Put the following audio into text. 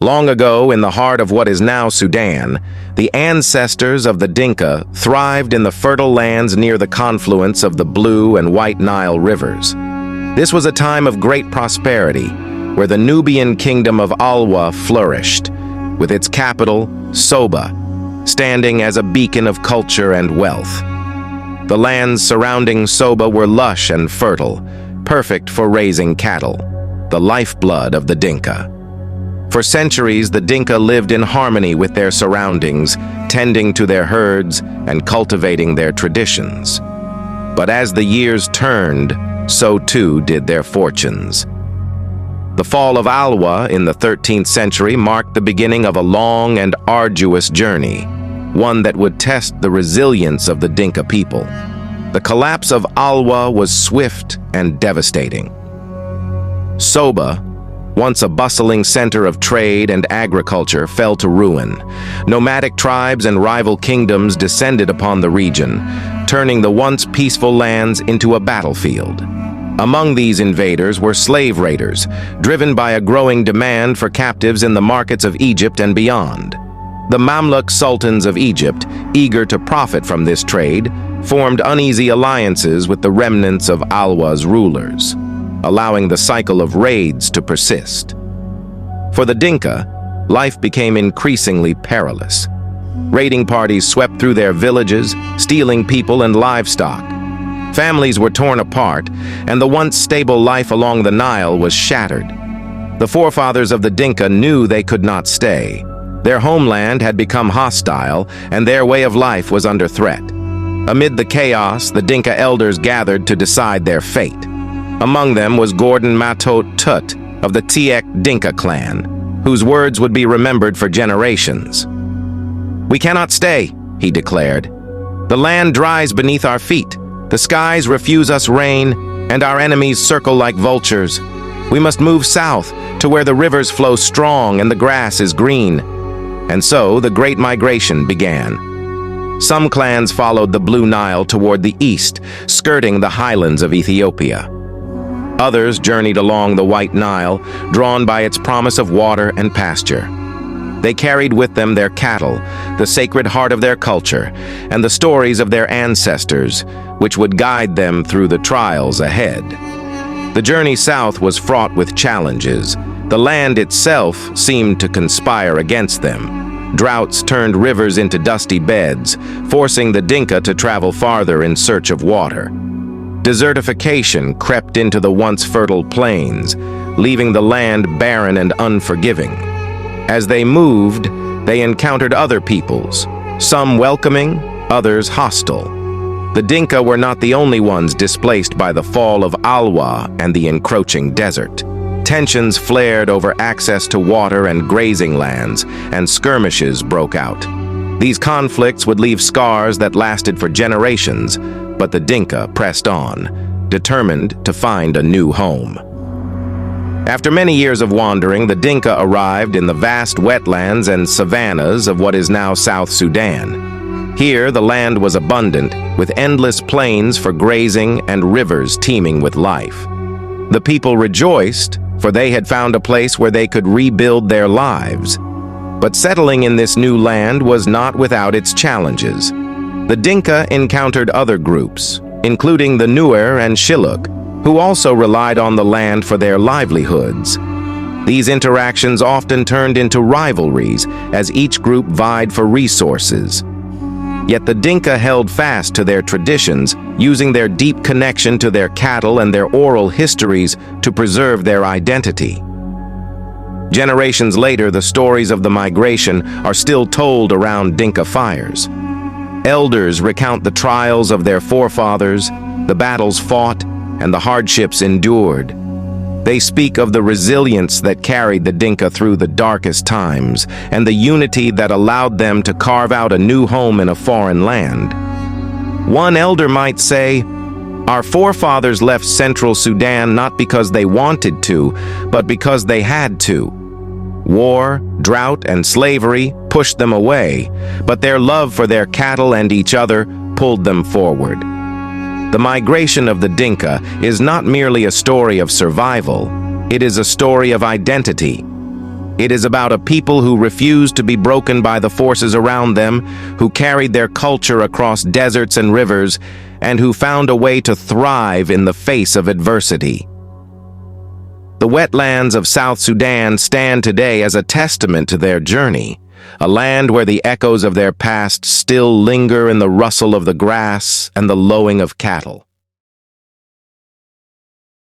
Long ago, in the heart of what is now Sudan, the ancestors of the Dinka thrived in the fertile lands near the confluence of the Blue and White Nile rivers. This was a time of great prosperity, where the Nubian kingdom of Alwa flourished, with its capital, Soba, standing as a beacon of culture and wealth. The lands surrounding Soba were lush and fertile, perfect for raising cattle, the lifeblood of the Dinka. For centuries, the Dinka lived in harmony with their surroundings, tending to their herds and cultivating their traditions. But as the years turned, so too did their fortunes. The fall of Alwa in the 13th century marked the beginning of a long and arduous journey, one that would test the resilience of the Dinka people. The collapse of Alwa was swift and devastating. Soba, once a bustling center of trade and agriculture, fell to ruin. Nomadic tribes and rival kingdoms descended upon the region, turning the once peaceful lands into a battlefield. Among these invaders were slave raiders, driven by a growing demand for captives in the markets of Egypt and beyond. The Mamluk sultans of Egypt, eager to profit from this trade, formed uneasy alliances with the remnants of Alwa's rulers, allowing the cycle of raids to persist. For the Dinka, life became increasingly perilous. Raiding parties swept through their villages, stealing people and livestock. Families were torn apart, and the once stable life along the Nile was shattered. The forefathers of the Dinka knew they could not stay. Their homeland had become hostile, and their way of life was under threat. Amid the chaos, the Dinka elders gathered to decide their fate. Among them was Gordon Matot Tut of the Tiek Dinka clan, whose words would be remembered for generations. "We cannot stay," he declared. "The land dries beneath our feet. The skies refuse us rain, and our enemies circle like vultures. We must move south to where the rivers flow strong and the grass is green." And so the Great Migration began. Some clans followed the Blue Nile toward the east, skirting the highlands of Ethiopia. Others journeyed along the White Nile, drawn by its promise of water and pasture. They carried with them their cattle, the sacred heart of their culture, and the stories of their ancestors, which would guide them through the trials ahead. The journey south was fraught with challenges. The land itself seemed to conspire against them. Droughts turned rivers into dusty beds, forcing the Dinka to travel farther in search of water. Desertification crept into the once fertile plains, leaving the land barren and unforgiving. As they moved, they encountered other peoples, some welcoming, others hostile. The Dinka were not the only ones displaced by the fall of Alwa and the encroaching desert. Tensions flared over access to water and grazing lands, and skirmishes broke out. These conflicts would leave scars that lasted for generations, but the Dinka pressed on, determined to find a new home. After many years of wandering, the Dinka arrived in the vast wetlands and savannas of what is now South Sudan. Here, the land was abundant, with endless plains for grazing and rivers teeming with life. The people rejoiced, for they had found a place where they could rebuild their lives. But settling in this new land was not without its challenges. The Dinka encountered other groups, including the Nuer and Shilluk, who also relied on the land for their livelihoods. These interactions often turned into rivalries as each group vied for resources. Yet the Dinka held fast to their traditions, using their deep connection to their cattle and their oral histories to preserve their identity. Generations later, the stories of the migration are still told around Dinka fires. Elders recount the trials of their forefathers, the battles fought, and the hardships endured. They speak of the resilience that carried the Dinka through the darkest times, and the unity that allowed them to carve out a new home in a foreign land. One elder might say, "Our forefathers left Central Sudan not because they wanted to, but because they had to. War, drought, and slavery pushed them away, but their love for their cattle and each other pulled them forward." The migration of the Dinka is not merely a story of survival, it is a story of identity. It is about a people who refused to be broken by the forces around them, who carried their culture across deserts and rivers, and who found a way to thrive in the face of adversity. The wetlands of South Sudan stand today as a testament to their journey, a land where the echoes of their past still linger in the rustle of the grass and the lowing of cattle.